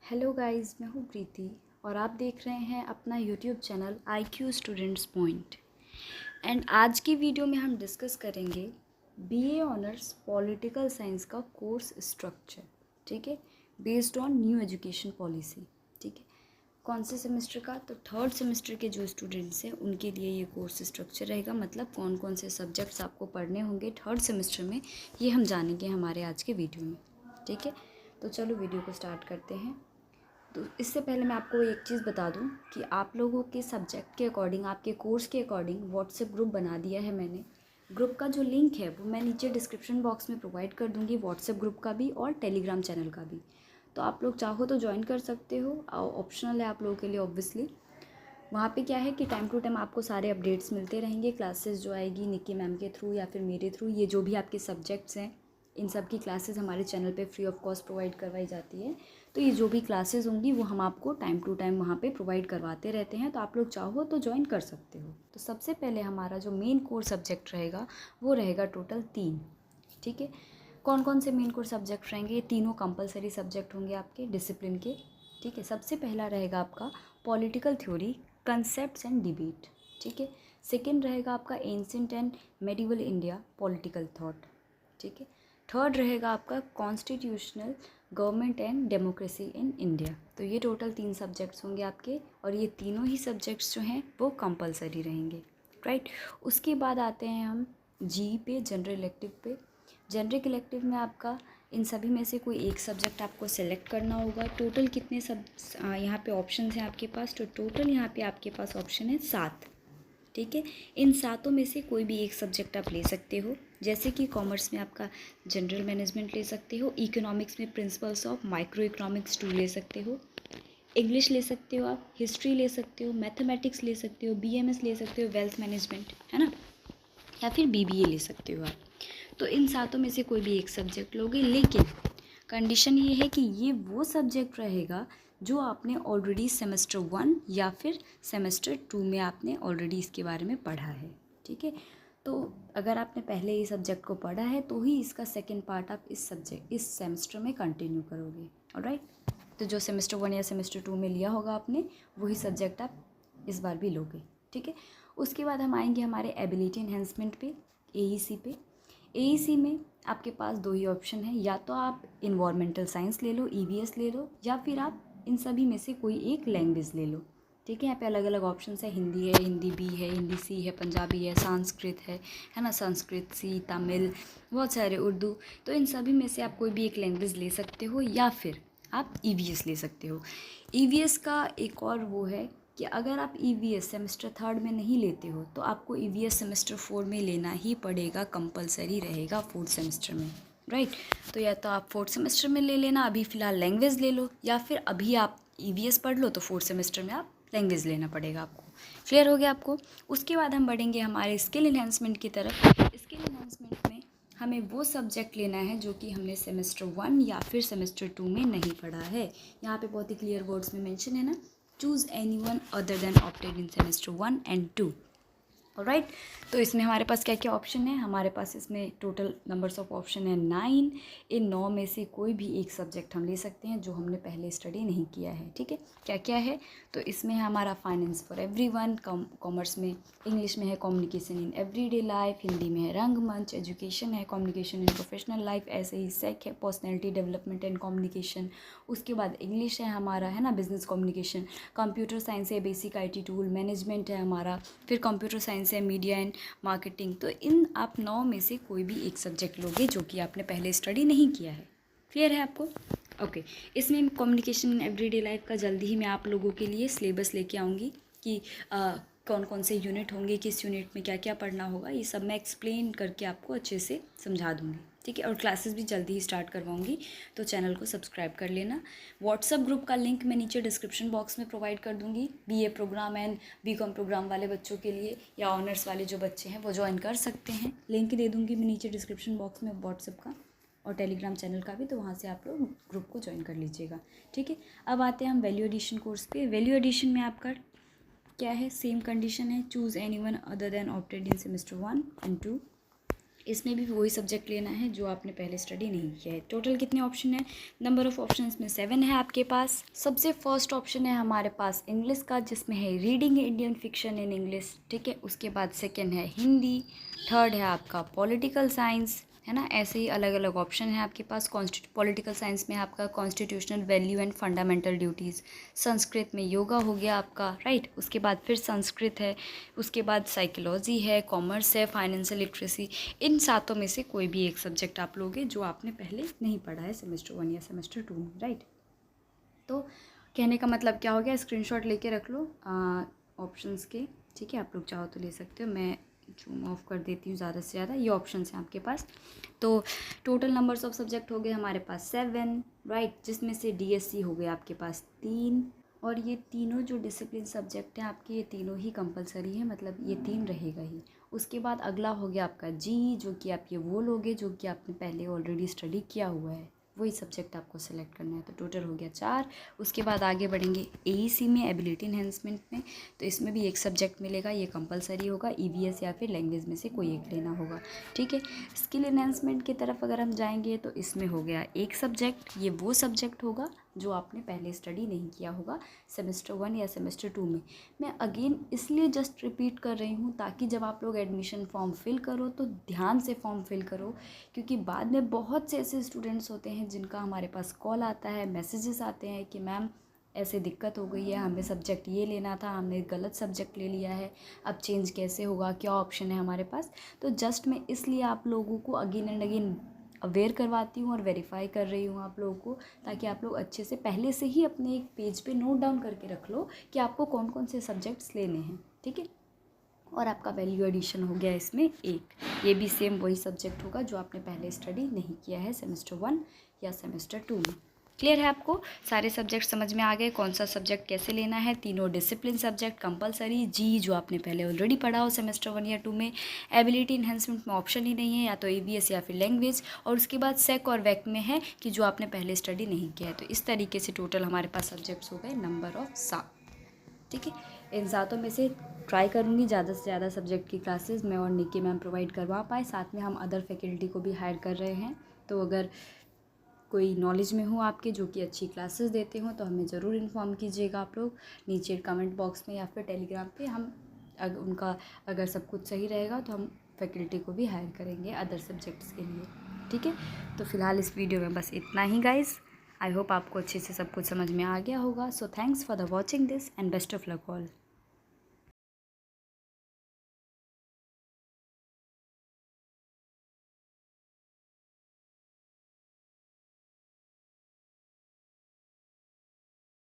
Hello guys, मैं हूँ प्रीति और आप देख रहे हैं अपना YouTube channel IQ students point. And आज की वीडियो में हम डिस्कस करेंगे BA ऑनर्स पॉलिटिकल साइंस का कोर्स स्ट्रक्चर। ठीक है, based on new education policy. ठीक है, कौन से सेमेस्टर का? तो थर्ड सेमेस्टर के जो स्टूडेंट्स हैं उनके लिए ये कोर्स स्ट्रक्चर रहेगा। मतलब कौन कौन से सब्जेक्ट्स आपको पढ़ने होंगे थर्ड सेमेस्टर में, ये हम जानेंगे हमारे आज के वीडियो में। ठीक है, तो चलो वीडियो को स्टार्ट करते हैं। तो इससे पहले मैं आपको एक चीज़ बता दूं कि आप लोगों के सब्जेक्ट के अकॉर्डिंग, आपके कोर्स के अकॉर्डिंग व्हाट्सएप ग्रुप बना दिया है मैंने। ग्रुप का जो लिंक है वो मैं नीचे डिस्क्रिप्शन बॉक्स में प्रोवाइड कर दूंगी, व्हाट्सएप ग्रुप का भी और टेलीग्राम चैनल का भी। तो आप लोग चाहो तो ज्वाइन कर सकते हो, ऑप्शनल है आप लोगों के लिए ऑब्वियसली। वहाँ पे क्या है कि टाइम टू टाइम आपको सारे अपडेट्स मिलते रहेंगे। क्लासेस जो आएगी निक्की मैम के थ्रू या फिर मेरे थ्रू, ये जो भी आपके सब्जेक्ट्स हैं इन सब की क्लासेस हमारे चैनल पे फ्री ऑफ कॉस्ट प्रोवाइड करवाई जाती है। तो ये जो भी क्लासेस होंगी वो हम आपको टाइम टू टाइम वहाँ पे प्रोवाइड करवाते रहते हैं। तो आप लोग चाहो तो ज्वाइन कर सकते हो। तो सबसे पहले हमारा जो मेन कोर सब्जेक्ट रहेगा वो रहेगा टोटल 3। ठीक है, कौन कौन से मेन कोर सब्जेक्ट रहेंगे? ये तीनों कंपलसरी सब्जेक्ट होंगे आपके डिसिप्लिन के। ठीक है, सबसे पहला रहेगा आपका political theory, concepts and debate. ठीक है, सेकेंड रहेगा आपका ancient and medieval India political thought. ठीक है, थर्ड रहेगा आपका constitutional government and democracy in India. तो ये टोटल 3 सब्जेक्ट्स होंगे आपके और ये तीनों ही सब्जेक्ट्स जो हैं वो कंपलसरी रहेंगे। राइट, उसके बाद आते हैं हम जी पे, जनरल इलेक्टिव पे। जनरल इलेक्टिव में आपका इन सभी में से कोई एक सब्जेक्ट आपको सेलेक्ट करना होगा। टोटल कितने यहाँ पे ऑप्शन हैं आपके पास? तो टोटल यहाँ पे आपके पास ऑप्शन है 7। ठीक है, इन 7 में से कोई भी एक सब्जेक्ट आप ले सकते हो। जैसे कि कॉमर्स में आपका जनरल मैनेजमेंट ले सकते हो, इकोनॉमिक्स में प्रिंसिपल्स ऑफ माइक्रो इकोनॉमिक्स 2 ले सकते हो, इंग्लिश ले सकते हो आप, हिस्ट्री ले सकते हो, मैथमेटिक्स ले सकते हो, BMS ले सकते हो, वेल्थ मैनेजमेंट, है ना, या फिर BBA ले सकते हो आप। तो इन 7 में से कोई भी एक सब्जेक्ट लोगे, लेकिन कंडीशन ये है कि ये वो सब्जेक्ट रहेगा जो आपने ऑलरेडी सेमेस्टर 1 या फिर सेमेस्टर 2 में आपने ऑलरेडी इसके बारे में पढ़ा है। ठीक है, तो अगर आपने पहले ये सब्जेक्ट को पढ़ा है तो ही इसका सेकंड पार्ट आप इस सेमेस्टर में कंटिन्यू करोगे। ऑलराइट, तो जो सेमेस्टर 1 या सेमेस्टर 2 में लिया होगा आपने वही सब्जेक्ट आप इस बार भी लोगे। ठीक है, उसके बाद हम आएंगे हमारे एबिलिटी एनहेंसमेंट पे, AEC पे। AEC में आपके पास 2 ही ऑप्शन है, या तो आप इन्वायरमेंटल साइंस ले लो, EVS ले लो, या फिर आप इन सभी में से कोई एक लैंग्वेज ले लो। ठीक है, यहाँ पे अलग अलग ऑप्शंस है, हिंदी है, हिंदी B है, हिंदी C है, पंजाबी है, संस्कृत है ना, संस्कृत C, तमिल, बहुत सारे, उर्दू। तो इन सभी में से आप कोई भी एक लैंग्वेज ले सकते हो या फिर आप EVS ले सकते हो। EVS का एक और वो है कि अगर आप EVS सेमेस्टर 3 में नहीं लेते हो तो आपको EVS सेमेस्टर 4 में लेना ही पड़ेगा, कंपलसरी रहेगा 4th सेमेस्टर में। राइट, तो या तो आप 4th सेमेस्टर में ले लेना, अभी फ़िलहाल लैंग्वेज ले लो, या फिर अभी आप EVS पढ़ लो तो 4th सेमेस्टर में आप लैंग्वेज लेना पड़ेगा आपको। क्लियर हो गया आपको? उसके बाद हम बढ़ेंगे हमारे स्किल इन्हेंसमेंट की तरफ। स्किल इन्हेंसमेंट में हमें वो सब्जेक्ट लेना है जो कि हमने सेमेस्टर 1 या फिर सेमेस्टर 2 में नहीं पढ़ा है। यहाँ पे बहुत ही क्लियर वर्ड्स में मेंशन है ना, choose any one other than opted in semester 1 and 2। Alright, तो इसमें हमारे पास क्या क्या ऑप्शन है? हमारे पास इसमें टोटल नंबर्स ऑफ ऑप्शन है 9। इन 9 में से कोई भी एक सब्जेक्ट हम ले सकते हैं जो हमने पहले स्टडी नहीं किया है। ठीक है, क्या क्या है? तो इसमें है हमारा फाइनेंस फॉर एवरीवन, कॉमर्स में, इंग्लिश में है communication in everyday life, Hindi में है रंगमंच, एजुकेशन है कम्युनिकेशन इन प्रोफेशनल लाइफ, ऐसे ही सेक है पर्सनैलिटी डेवलपमेंट एंड कम्युनिकेशन। उसके बाद इंग्लिश है हमारा, है ना, बिजनेस कम्युनिकेशन, कंप्यूटर साइंस है बेसिक IT टूल, मैनेजमेंट है हमारा, फिर कंप्यूटर साइंस है मीडिया एंड मार्केटिंग। तो इन आप 9 में से कोई भी एक सब्जेक्ट लोगे जो कि आपने पहले स्टडी नहीं किया है। क्लियर है आपको? ओके, इसमें कम्युनिकेशन इन एवरीडे लाइफ का जल्दी ही मैं आप लोगों के लिए सिलेबस लेके आऊँगी कि कौन कौन से यूनिट होंगे, किस यूनिट में क्या क्या पढ़ना होगा, ये सब मैं एक्सप्लेन करके आपको अच्छे से समझा दूँगी। ठीक है, और क्लासेस भी जल्दी ही स्टार्ट करवाऊँगी, तो चैनल को सब्सक्राइब कर लेना। व्हाट्सअप ग्रुप का लिंक मैं नीचे डिस्क्रिप्शन बॉक्स में प्रोवाइड कर दूँगी। BA program and BCom program वाले बच्चों के लिए या ऑनर्स वाले जो बच्चे हैं वो ज्वाइन कर सकते हैं। लिंक दे दूँगी मैं नीचे डिस्क्रिप्शन बॉक्स में व्हाट्सअप का और टेलीग्राम चैनल का भी, तो वहाँ से आप लोग ग्रुप को ज्वाइन कर लीजिएगा। ठीक है, अब आते हैं हम वैल्यू एडिशन कोर्स पे। वैल्यू एडिशन में आपका क्या है? सेम कंडीशन है, choose any one other than opted in semester 1 and 2। इसमें भी वही सब्जेक्ट लेना है जो आपने पहले स्टडी नहीं किया है। टोटल कितने ऑप्शन है? नंबर ऑफ़ ऑप्शंस में 7 है आपके पास। सबसे फर्स्ट ऑप्शन है हमारे पास इंग्लिश का, जिसमें है reading Indian fiction in English, ठीक है। उसके बाद सेकेंड है हिंदी, थर्ड है आपका पॉलिटिकल साइंस, है ना। ऐसे ही अलग अलग ऑप्शन है आपके पास। पॉलिटिकल साइंस में आपका constitutional value and fundamental duties, Sanskrit में योगा हो गया आपका, राइट। उसके बाद फिर संस्कृत है, उसके बाद साइकोलॉजी है, कॉमर्स है, फाइनेंशियल लिटरेसी। इन सातों में से कोई भी एक सब्जेक्ट आप लोगे जो आपने पहले नहीं पढ़ा है सेमेस्टर 1 या सेमेस्टर 2 में, राइट। तो कहने का मतलब क्या हो गया, स्क्रीनशॉट लेके रख लो ऑप्शंस के, ठीक है। आप लोग चाहो तो ले सकते हो, मैं जूम ऑफ कर देती हूँ ज़्यादा से ज़्यादा। ये ऑप्शंस हैं आपके पास। तो टोटल नंबर्स ऑफ सब्जेक्ट हो गए हमारे पास 7, राइट, जिसमें से डीएससी हो गया आपके पास 3। और ये तीनों जो डिसिप्लिन सब्जेक्ट हैं आपके, ये तीनों ही कंपलसरी है, मतलब ये 3 रहेगा ही। उसके बाद अगला हो गया आपका जी, जो कि आप ये वो लोगे जो कि आपने पहले ऑलरेडी स्टडी किया हुआ है, वही सब्जेक्ट आपको सेलेक्ट करना है। तो टोटल हो गया 4। उसके बाद आगे बढ़ेंगे एईसी में, एबिलिटी एनहेंसमेंट में। तो इसमें भी एक सब्जेक्ट मिलेगा, ये कंपलसरी होगा, ईवीएस या फिर लैंग्वेज में से कोई एक लेना होगा, ठीक है। स्किल एनहेंसमेंट की तरफ अगर हम जाएंगे तो इसमें हो गया एक सब्जेक्ट, ये वो सब्जेक्ट होगा जो आपने पहले स्टडी नहीं किया होगा सेमेस्टर 1 या सेमेस्टर 2 में। मैं अगेन इसलिए जस्ट रिपीट कर रही हूँ ताकि जब आप लोग एडमिशन फॉर्म फिल करो तो ध्यान से फॉर्म फिल करो, क्योंकि बाद में बहुत से ऐसे स्टूडेंट्स होते हैं जिनका हमारे पास कॉल आता है, मैसेजेस आते हैं कि मैम ऐसे दिक्कत हो गई है, हमें सब्जेक्ट ये लेना था, हमने गलत सब्जेक्ट ले लिया है, अब चेंज कैसे होगा, क्या ऑप्शन है हमारे पास। तो जस्ट मैं इसलिए आप लोगों को अगेन एंड अगेन अवेयर करवाती हूँ और वेरीफाई कर रही हूँ आप लोगों को, ताकि आप लोग अच्छे से पहले से ही अपने एक पेज पे नोट डाउन करके रख लो कि आपको कौन कौन से सब्जेक्ट्स लेने हैं, ठीक है। और आपका वैल्यू एडिशन हो गया इसमें एक, ये भी सेम वही सब्जेक्ट होगा जो आपने पहले स्टडी नहीं किया है सेमेस्टर 1 या सेमेस्टर 2 में। क्लियर है आपको? सारे सब्जेक्ट समझ में आ गए, कौन सा सब्जेक्ट कैसे लेना है। तीनों डिसिप्लिन सब्जेक्ट कंपलसरी, जी जो आपने पहले ऑलरेडी पढ़ा हो सेमेस्टर 1 या 2 में। एबिलिटी इन्हेंसमेंट में ऑप्शन ही नहीं है, या तो ईवीएस या फिर लैंग्वेज। और उसके बाद सेक और वैक में है कि जो आपने पहले स्टडी नहीं किया है। तो इस तरीके से टोटल हमारे पास सब्जेक्ट्स हो गए नंबर ऑफ 7, ठीक है। इन सातों में से ट्राई करूँगी ज़्यादा से ज़्यादा सब्जेक्ट की क्लासेस मैं और निकी मैम प्रोवाइड करवा पाए। साथ में हम अदर फैकल्टी को भी हायर कर रहे हैं, तो अगर कोई नॉलेज में हो आपके जो कि अच्छी क्लासेस देते हो तो हमें ज़रूर इन्फॉर्म कीजिएगा आप लोग नीचे कमेंट बॉक्स में या फिर टेलीग्राम पे। हम उनका अगर सब कुछ सही रहेगा तो हम फैकल्टी को भी हायर करेंगे अदर सब्जेक्ट्स के लिए, ठीक है। तो फिलहाल इस वीडियो में बस इतना ही गाइज़। आई होप आपको अच्छे से सब कुछ समझ में आ गया होगा। So thanks for the watching this and best of luck all.